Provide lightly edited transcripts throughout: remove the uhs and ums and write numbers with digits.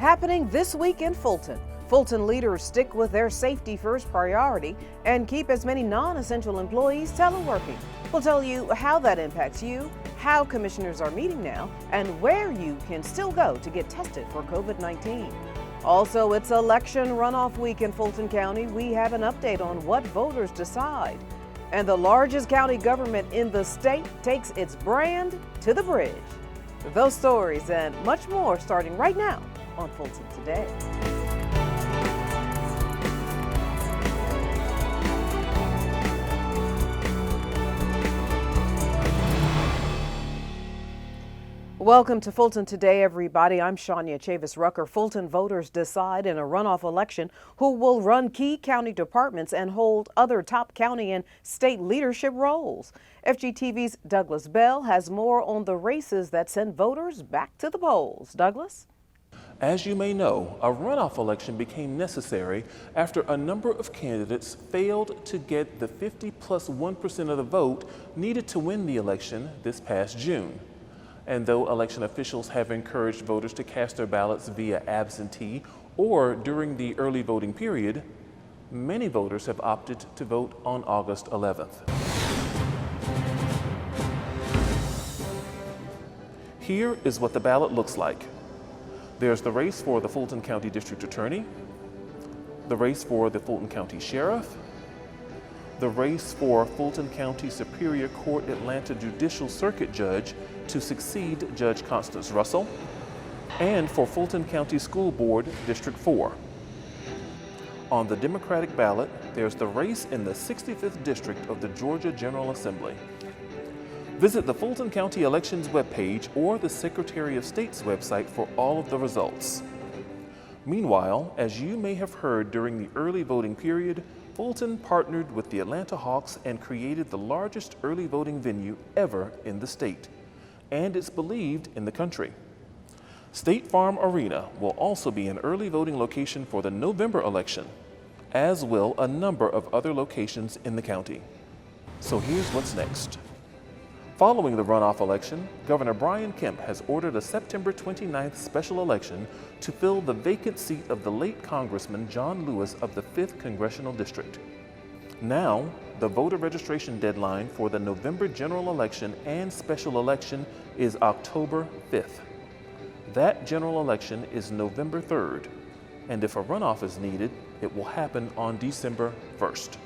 happening this week in Fulton. Fulton leaders stick with their safety first priority and keep as many non-essential employees teleworking. We'll tell you how that impacts you, how commissioners are meeting now, and where you can still go to get tested for COVID-19. Also, it's election runoff week in Fulton County. We have an update on what voters decide. And the largest county government in the state takes its brand to the bridge. Those stories and much more starting right now on Fulton Today. Welcome to Fulton Today, everybody. I'm Shania Chavis-Rucker. Fulton voters decide in a runoff election who will run key county departments and hold other top county and state leadership roles. FGTV's Douglas Bell has more on the races that send voters back to the polls. Douglas? As you may know, a runoff election became necessary after a number of candidates failed to get the 50+1% of the vote needed to win the election this past June. And though election officials have encouraged voters to cast their ballots via absentee or during the early voting period, many voters have opted to vote on August 11th. Here is what the ballot looks like. There's the race for the Fulton County District Attorney, the race for the Fulton County Sheriff, the race for Fulton County Superior Court Atlanta Judicial Circuit Judge to succeed Judge Constance Russell, and for Fulton County School Board District 4. On the Democratic ballot, there's the race in the 65th District of the Georgia General Assembly. Visit the Fulton County Elections webpage or the Secretary of State's website for all of the results. Meanwhile, as you may have heard during the early voting period, Fulton partnered with the Atlanta Hawks and created the largest early voting venue ever in the state, and it's believed in the country. State Farm Arena will also be an early voting location for the November election, as will a number of other locations in the county. So here's what's next. Following the runoff election, Governor Brian Kemp has ordered a September 29th special election to fill the vacant seat of the late Congressman John Lewis of the 5th Congressional District. Now, the voter registration deadline for the November general election and special election is October 5th. That general election is November 3rd, and if a runoff is needed, it will happen on December 1st.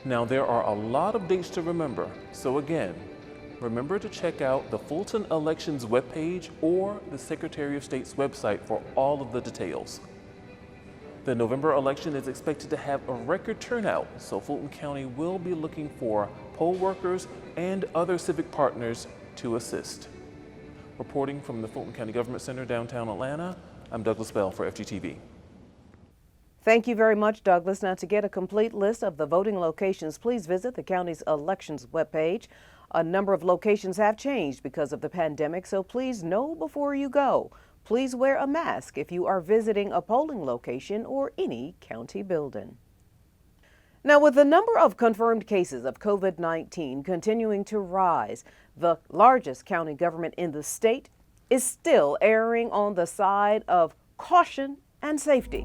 Now, there are a lot of dates to remember, so again, remember to check out the Fulton Elections webpage or the Secretary of State's website for all of the details. The November election is expected to have a record turnout, so Fulton County will be looking for poll workers and other civic partners to assist. Reporting from the Fulton County Government Center, downtown Atlanta, I'm Douglas Bell for FGTV. Thank you very much, Douglas. Now, to get a complete list of the voting locations, please visit the county's elections webpage. A number of locations have changed because of the pandemic, so please know before you go. Please wear a mask if you are visiting a polling location or any county building. Now, with the number of confirmed cases of COVID-19 continuing to rise, the largest county government in the state is still erring on the side of caution and safety.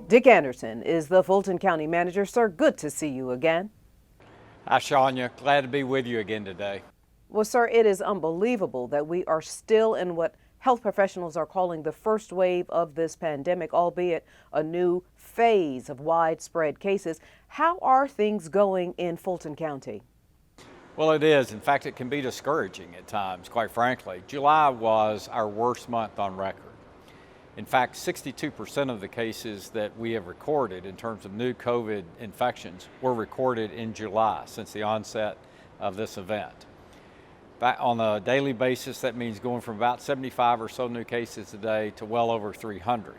Dick Anderson is the Fulton County Manager. Sir, good to see you again. Hi, Shania. Glad to be with you again today. Well, sir, it is unbelievable that we are still in what health professionals are calling the first wave of this pandemic, albeit a new phase of widespread cases. How are things going in Fulton County? Well, it is. In fact, it can be discouraging at times, quite frankly. July was our worst month on record. In fact, 62% of the cases that we have recorded in terms of new COVID infections were recorded in July since the onset of this event. On a daily basis, that means going from about 75 or so new cases a day to well over 300.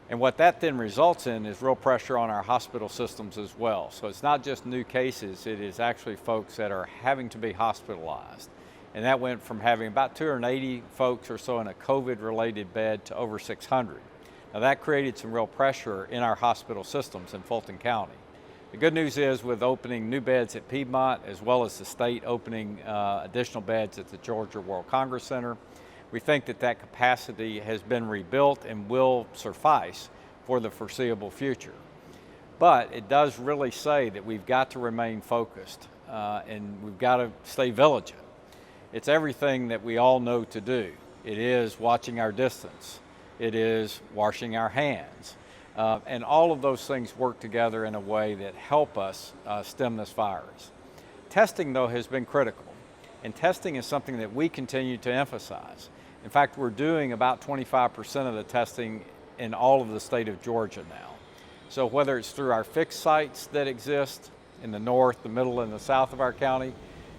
And what that then results in is real pressure on our hospital systems as well. So it's not just new cases, it is actually folks that are having to be hospitalized. And that went from having about 280 folks or so in a COVID-related bed to over 600. Now that created some real pressure in our hospital systems in Fulton County. The good news is with opening new beds at Piedmont, as well as the state opening additional beds at the Georgia World Congress Center, we think that that capacity has been rebuilt and will suffice for the foreseeable future. But it does really say that we've got to remain focused and we've got to stay vigilant. It's everything that we all know to do. It is watching our distance. It is washing our hands. And all of those things work together in a way that help us stem this virus. Testing, though, has been critical. And testing is something that we continue to emphasize. In fact, we're doing about 25% of the testing in all of the state of Georgia now. So whether it's through our fixed sites that exist in the north, the middle, and the south of our county,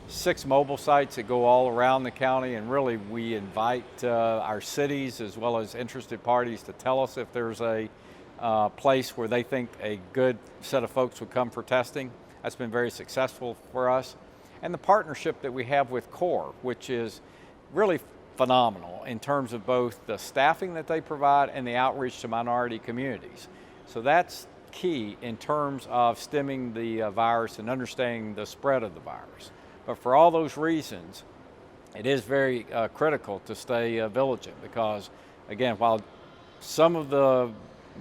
6 mobile sites that go all around the county, and really we invite our cities as well as interested parties to tell us if there's a place where they think a good set of folks would come for testing. That's been very successful for us. And the partnership that we have with CORE, which is really phenomenal in terms of both the staffing that they provide and the outreach to minority communities. So that's key in terms of stemming the virus and understanding the spread of the virus. But for all those reasons, it is very critical to stay vigilant because, again, while some of the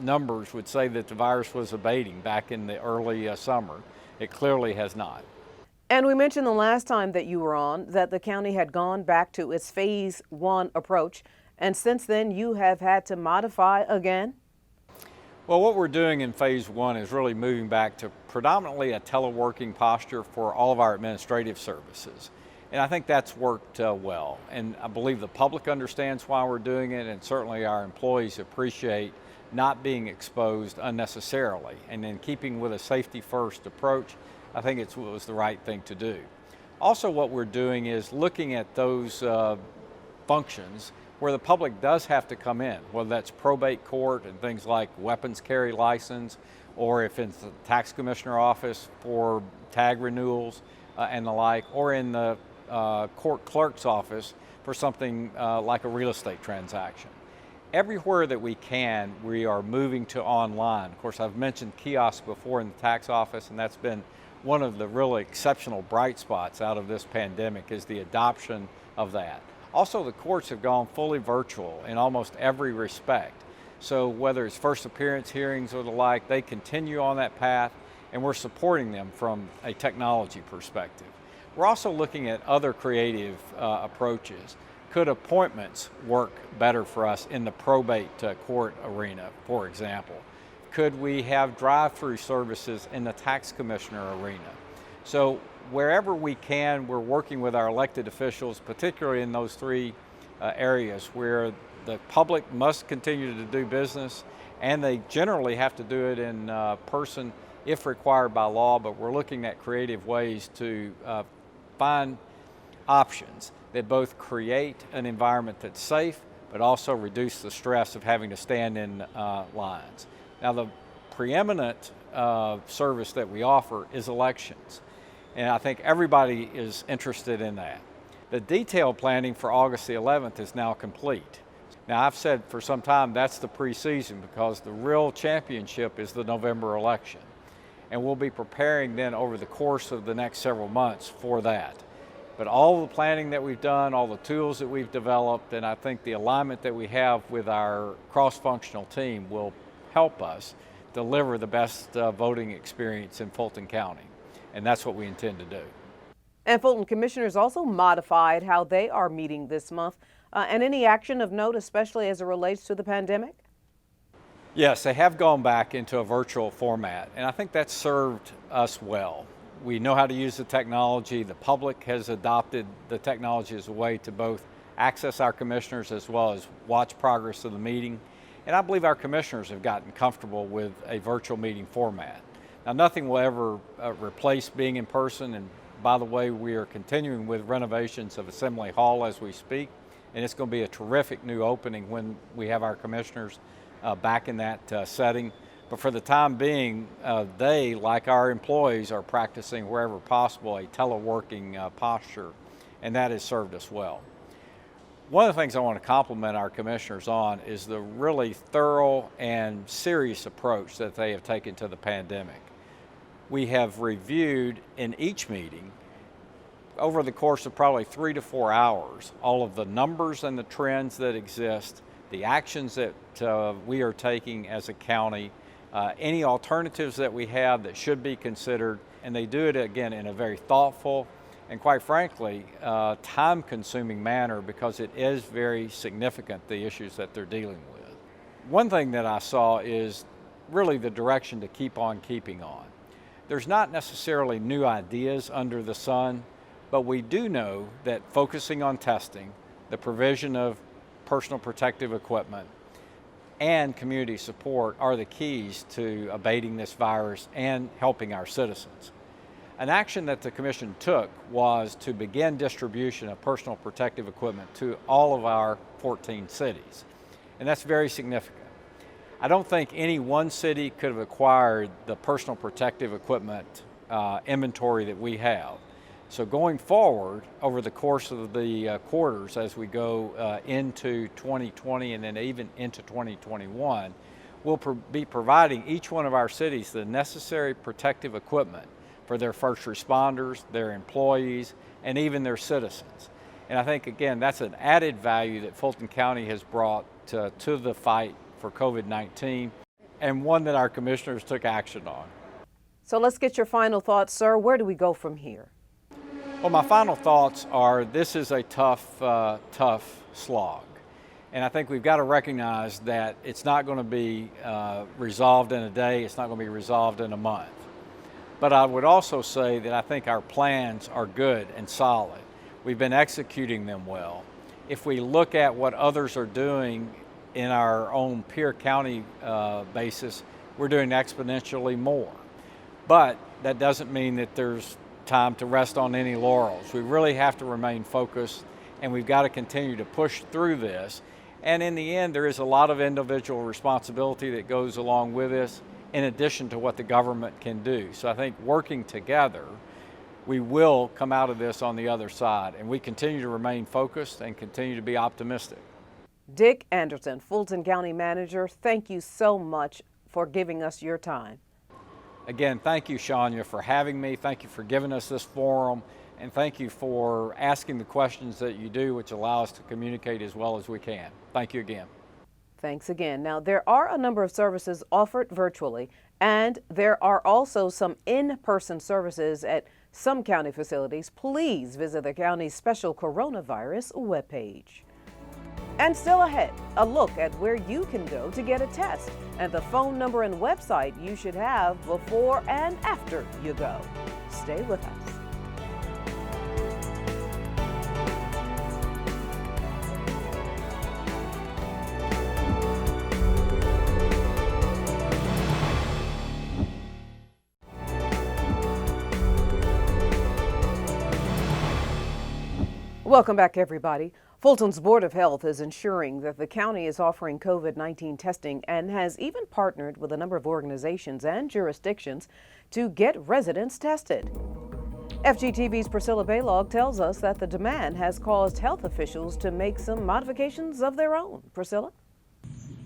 numbers would say that the virus was abating back in the early summer, it clearly has not. And we mentioned the last time that you were on that the county had gone back to its phase 1 approach, and since then you have had to modify again? Well, what we're doing in phase 1 is really moving back to predominantly a teleworking posture for all of our administrative services. And I think that's worked well. And I believe the public understands why we're doing it, and certainly our employees appreciate not being exposed unnecessarily. And in keeping with a safety first approach, I think it was the right thing to do. Also, what we're doing is looking at those functions where the public does have to come in, whether that's probate court and things like weapons carry license, or if it's the tax commissioner office for tag renewals and the like, or in the court clerk's office for something like a real estate transaction. Everywhere that we can, we are moving to online. Of course, I've mentioned kiosks before in the tax office, and that's been one of the really exceptional bright spots out of this pandemic is the adoption of that. Also, the courts have gone fully virtual in almost every respect. So whether it's first appearance hearings or the like, they continue on that path, and we're supporting them from a technology perspective. We're also looking at other creative approaches. Could appointments work better for us in the probate court arena, for example? Could we have drive-through services in the tax commissioner arena? So wherever we can, we're working with our elected officials, particularly in those 3 areas where the public must continue to do business, and they generally have to do it in person if required by law, but we're looking at creative ways to find options that both create an environment that's safe, but also reduce the stress of having to stand in lines. Now, the preeminent service that we offer is elections, and I think everybody is interested in that. The detailed planning for August the 11th is now complete. Now, I've said for some time that's the preseason because the real championship is the November election, and we'll be preparing then over the course of the next several months for that. But all the planning that we've done, all the tools that we've developed, and I think the alignment that we have with our cross-functional team will help us deliver the best voting experience in Fulton County. And that's what we intend to do. And Fulton commissioners also modified how they are meeting this month. And any action of note, especially as it relates to the pandemic? Yes, they have gone back into a virtual format, and I think that's served us well. We know how to use the technology. The public has adopted the technology as a way to both access our commissioners as well as watch progress of the meeting. And I believe our commissioners have gotten comfortable with a virtual meeting format. Now, nothing will ever replace being in person. And by the way, we are continuing with renovations of Assembly Hall as we speak. And it's going to be a terrific new opening when we have our commissioners back in that setting. But for the time being, they, like our employees, are practicing wherever possible a teleworking posture, and that has served us well. One of the things I want to compliment our commissioners on is the really thorough and serious approach that they have taken to the pandemic. we have reviewed in each meeting over the course of probably 3 to 4 hours all of the numbers and the trends that exist, the actions that we are taking as a county, any alternatives that we have that should be considered, and they do it again in a very thoughtful and, quite frankly, time-consuming manner, because it is very significant, the issues that they're dealing with. One thing that I saw is really the direction to keep on keeping on. There's not necessarily new ideas under the sun, but we do know that focusing on testing, the provision of personal protective equipment, and community support are the keys to abating this virus and helping our citizens. An action that the Commission took was to begin distribution of personal protective equipment to all of our 14 cities, and that's very significant. I don't think any one city could have acquired the personal protective equipment inventory that we have. So going forward, over the course of the quarters as we go into 2020 and then even into 2021, we'll be providing each one of our cities the necessary protective equipment for their first responders, their employees, and even their citizens. And I think, again, that's an added value that Fulton County has brought to the fight for COVID-19, and one that our commissioners took action on. So let's get your final thoughts, sir. Where do we go from here? Well, my final thoughts are this is a tough slog. And I think we've got to recognize that it's not going to be resolved in a day, it's not going to be resolved in a month. But I would also say that I think our plans are good and solid. We've been executing them well. If we look at what others are doing in our own peer county basis, we're doing exponentially more. But that doesn't mean that there's time to rest on any laurels. We really have to remain focused, and we've got to continue to push through this. And in the end, there is a lot of individual responsibility that goes along with this, in addition to what the government can do. So I think working together, we will come out of this on the other side, and we continue to remain focused and continue to be optimistic. Dick Anderson, Fulton County Manager, thank you so much for giving us your time. Again, thank you, Shania, for having me. Thank you for giving us this forum, and thank you for asking the questions that you do, which allow us to communicate as well as we can. Thank you again. Thanks again. Now, there are a number of services offered virtually, and there are also some in-person services at some county facilities. Please visit the county's special coronavirus webpage. And still ahead, a look at where you can go to get a test and the phone number and website you should have before and after you go. Stay with us. Welcome back, everybody. Fulton's Board of Health is ensuring that the county is offering COVID-19 testing and has even partnered with a number of organizations and jurisdictions to get residents tested. FGTV's Priscilla Baylog tells us that the demand has caused health officials to make some modifications of their own. Priscilla?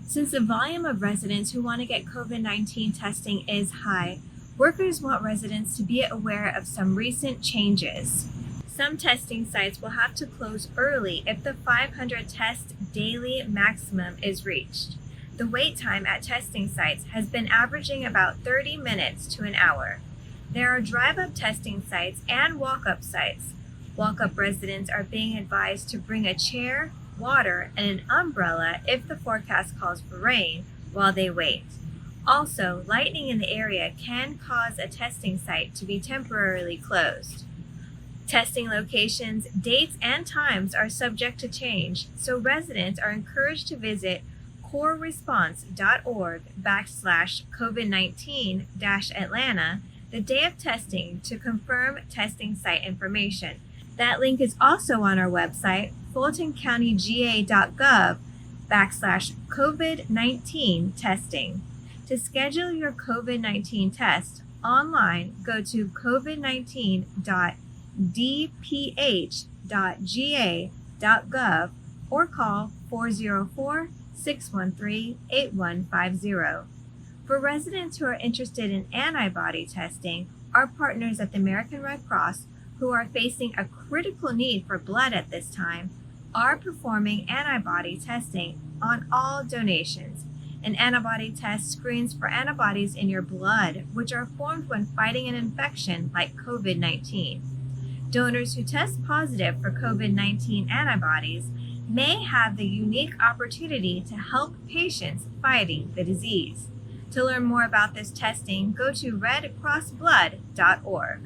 Since the volume of residents who want to get COVID-19 testing is high, workers want residents to be aware of some recent changes. Some testing sites will have to close early if the 500 test daily maximum is reached. The wait time at testing sites has been averaging about 30 minutes to an hour. There are drive-up testing sites and walk-up sites. Walk-up residents are being advised to bring a chair, water, and an umbrella if the forecast calls for rain while they wait. Also, lightning in the area can cause a testing site to be temporarily closed. Testing locations, dates, and times are subject to change, so residents are encouraged to visit coreresponse.org/COVID-19-Atlanta the day of testing to confirm testing site information. That link is also on our website, fultoncountyga.gov/COVID-19 testing. To schedule your COVID-19 test online, go to covid19.dph.ga.gov or call 404-613-8150. For residents who are interested in antibody testing, our partners at the American Red Cross, who are facing a critical need for blood at this time, are performing antibody testing on all donations. An antibody test screens for antibodies in your blood, which are formed when fighting an infection like COVID-19. Donors who test positive for COVID-19 antibodies may have the unique opportunity to help patients fighting the disease. To learn more about this testing, go to redcrossblood.org.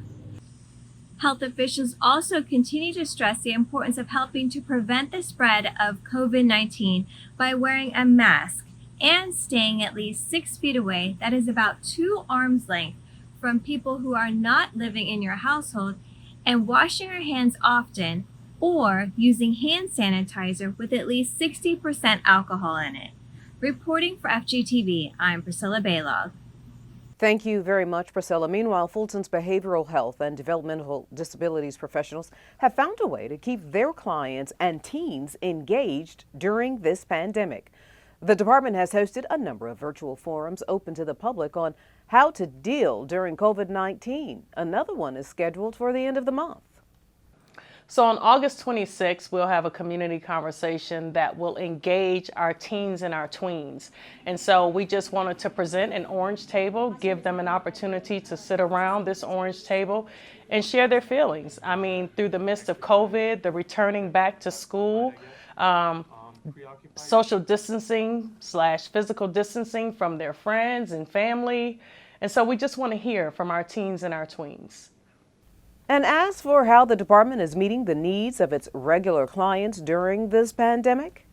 Health officials also continue to stress the importance of helping to prevent the spread of COVID-19 by wearing a mask and staying at least 6 feet away, that is about 2 arms length, from people who are not living in your household, and washing your hands often or using hand sanitizer with at least 60% alcohol in it. Reporting for FGTV, I'm Priscilla Baylog. Thank you very much, Priscilla. Meanwhile, Fulton's behavioral health and developmental disabilities professionals have found a way to keep their clients and teens engaged during this pandemic. The department has hosted a number of virtual forums open to the public on how to deal during COVID-19. Another one is scheduled for the end of the month. So on August 26th, we'll have a community conversation that will engage our teens and our tweens. And so we just wanted to present an orange table, give them an opportunity to sit around this orange table and share their feelings. I mean, through the midst of COVID, the returning back to school, social distancing / physical distancing from their friends and family. And so we just want to hear from our teens and our tweens. And as for how the department is meeting the needs of its regular clients during this pandemic,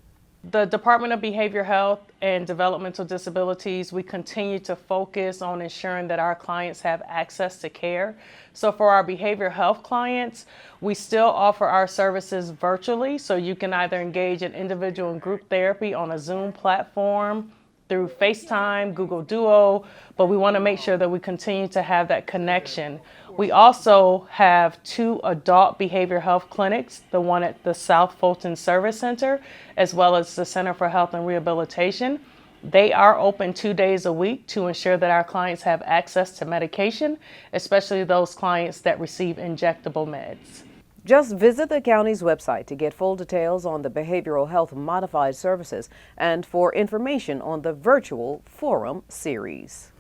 the Department of Behavioral Health and Developmental Disabilities, we continue to focus on ensuring that our clients have access to care. So for our behavioral health clients, we still offer our services virtually, so you can either engage in individual and group therapy on a Zoom platform, through FaceTime, Google Duo, but we want to make sure that we continue to have that connection. We also have 2 adult behavioral health clinics, the one at the South Fulton Service Center, as well as the Center for Health and Rehabilitation. They are open 2 days a week to ensure that our clients have access to medication, especially those clients that receive injectable meds. just visit the county's website to get full details on the behavioral health modified services and for information on the virtual forum series.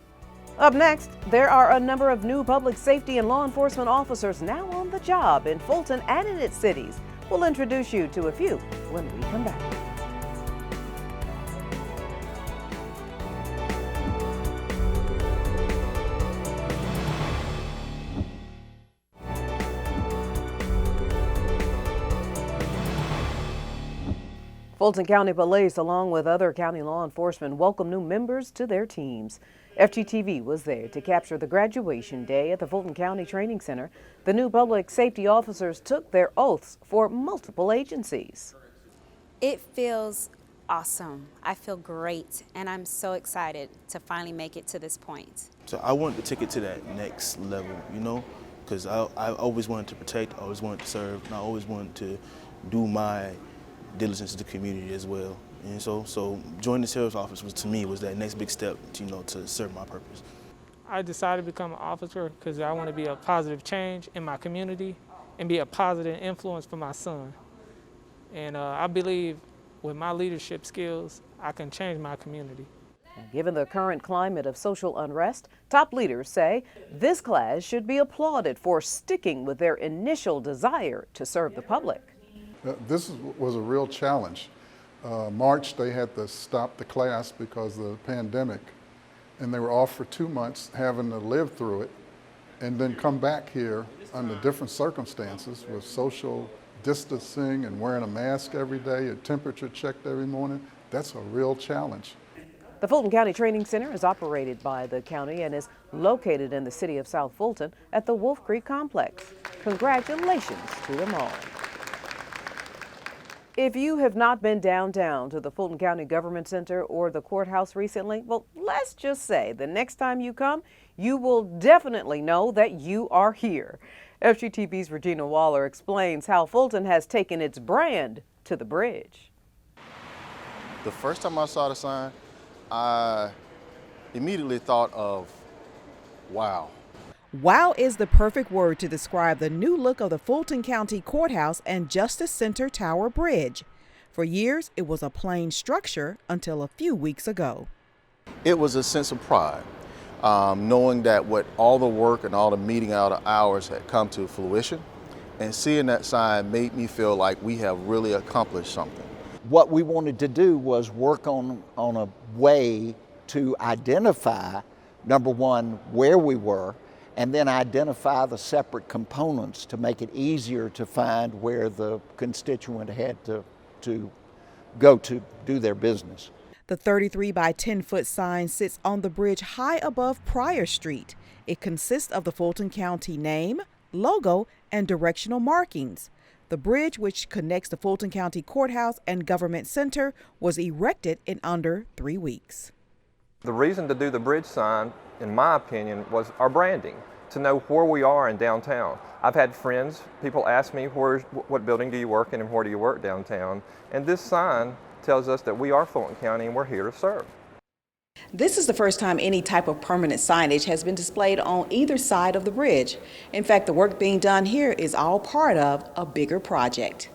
Up next, there are a number of new public safety and law enforcement officers now on the job in Fulton and in its cities. We'll introduce you to a few when we come back. Fulton County Police, along with other county law enforcement, welcome new members to their teams. FGTV was there to capture the graduation day at the Fulton County Training Center. The new public safety officers took their oaths for multiple agencies. It feels awesome. I feel great, and I'm so excited to finally make it to this point. So I wanted to take it to that next level, you know, because I always wanted to protect, I always wanted to serve, and I always wanted to do my diligence to the community as well. And so joining the sheriff's office was, to me, was that next big step, to serve my purpose. I decided to become an officer because I want to be a positive change in my community and be a positive influence for my son. And I believe with my leadership skills, I can change my community. Given the current climate of social unrest, top leaders say this class should be applauded for sticking with their initial desire to serve the public. This was a real challenge. March, they had to stop the class because of the pandemic, and they were off for 2 months having to live through it and then come back here under different circumstances with social distancing and wearing a mask every day, your temperature checked every morning. That's a real challenge. The Fulton County Training Center is operated by the county and is located in the city of South Fulton at the Wolf Creek Complex. Congratulations to them all. If you have not been downtown to the Fulton County Government Center or the courthouse recently, well, let's just say the next time you come, you will definitely know that you are here. FGTV's Regina Waller explains how Fulton has taken its brand to the bridge. The first time I saw the sign, I immediately thought of, wow. Wow is the perfect word to describe the new look of the Fulton County Courthouse and Justice Center Tower Bridge. For years, it was a plain structure until a few weeks ago. It was a sense of pride, knowing that what all the work and all the meeting out of hours had come to fruition, and seeing that sign made me feel like we have really accomplished something. What we wanted to do was work on a way to identify, number one, where we were, and then identify the separate components to make it easier to find where the constituent had to go to do their business. The 33 by 10 foot sign sits on the bridge high above Pryor Street. It consists of the Fulton County name, logo, and directional markings. The bridge, which connects the Fulton County Courthouse and Government Center, was erected in under 3 weeks. The reason to do the bridge sign, in my opinion, was our branding, to know where we are in downtown. I've had friends, people ask me, what building do you work in and where do you work downtown? And this sign tells us that we are Fulton County and we're here to serve. This is the first time any type of permanent signage has been displayed on either side of the bridge. In fact, the work being done here is all part of a bigger project.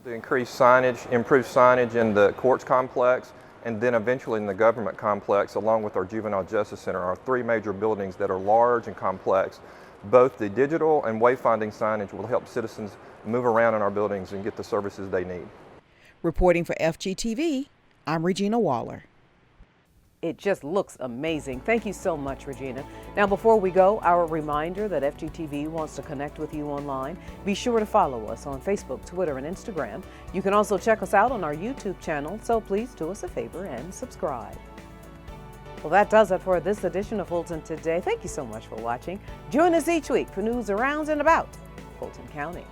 To increase signage, improve signage in the courts complex, and then eventually in the government complex, along with our Juvenile Justice Center, our 3 major buildings that are large and complex. Both the digital and wayfinding signage will help citizens move around in our buildings and get the services they need. Reporting for FGTV, I'm Regina Waller. It just looks amazing. Thank you so much, Regina. Now, before we go, our reminder that FGTV wants to connect with you online. Be sure to follow us on Facebook, Twitter, and Instagram. You can also check us out on our YouTube channel, so please do us a favor and subscribe. Well, that does it for this edition of Fulton Today. Thank you so much for watching. Join us each week for news around and about Fulton County.